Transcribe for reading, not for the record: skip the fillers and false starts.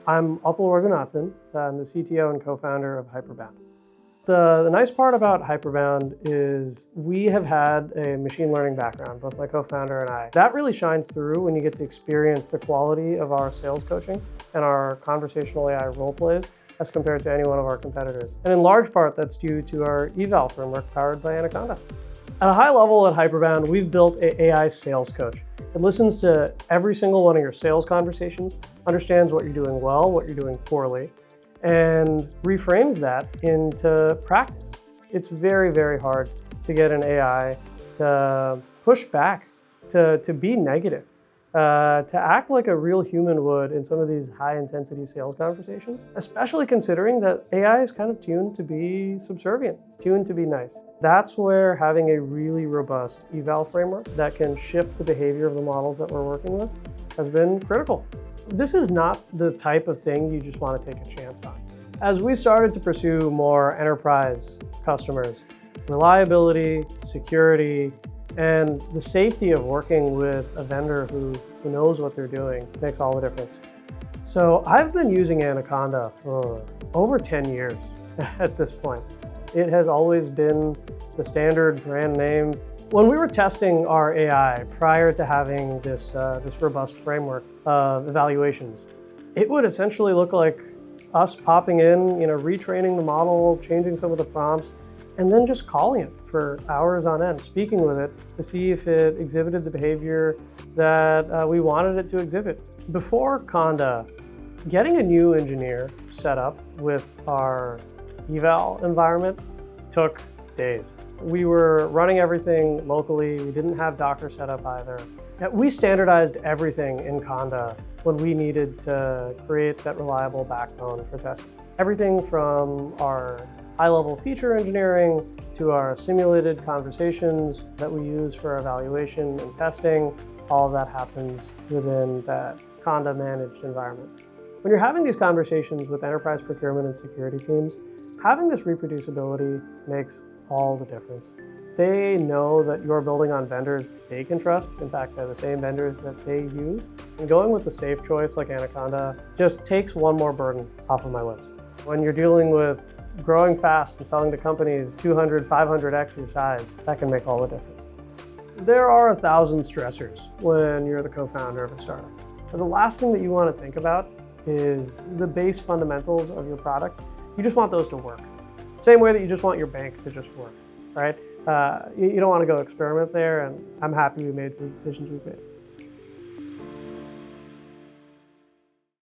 I'm Atul Raghunathan. I'm the CTO and co-founder of Hyperbound. The nice part about Hyperbound is we have had a machine learning background, both my co-founder and I. That really shines through when you get to experience the quality of our sales coaching and our conversational AI role plays as compared to any one of our competitors. And in large part, that's due to our eval framework powered by Anaconda. At a high level at Hyperbound, we've built an AI sales coach. It listens to every single one of your sales conversations, understands what you're doing well, what you're doing poorly, and reframes that into practice. It's very, very hard to get an AI to push back, to be negative, to act like a real human would in some of these high-intensity sales conversations, especially considering that AI is kind of tuned to be subservient. It's tuned to be nice. That's where having a really robust eval framework that can shift the behavior of the models that we're working with has been critical. This is not the type of thing you just want to take a chance on. As we started to pursue more enterprise customers, reliability, security, and the safety of working with a vendor who knows what they're doing makes all the difference. So I've been using Anaconda for over 10 years at this point. It has always been the standard brand name. When we were testing our AI prior to having this robust framework of evaluations, it would essentially look like us popping in, retraining the model, changing some of the prompts, and then just calling it for hours on end, speaking with it to see if it exhibited the behavior that we wanted it to exhibit. Before Conda, getting a new engineer set up with our eval environment took days. We were running everything locally. We didn't have Docker set up either. We standardized everything in Conda when we needed to create that reliable backbone for testing. Everything from our high-level feature engineering to our simulated conversations that we use for evaluation and testing, all of that happens within that Conda managed environment. When you're having these conversations with enterprise procurement and security teams, having this reproducibility makes all the difference. They know that you're building on vendors that they can trust. In fact, they're the same vendors that they use. And going with the safe choice like Anaconda just takes one more burden off of my list. When you're dealing with growing fast and selling to companies 200, 500x your size, that can make all the difference. There are 1,000 stressors when you're the co-founder of a startup. But the last thing that you want to think about is the base fundamentals of your product. You just want those to work. Same way that you just want your bank to just work, right? You don't want to go experiment there, and I'm happy we made the decisions we've made.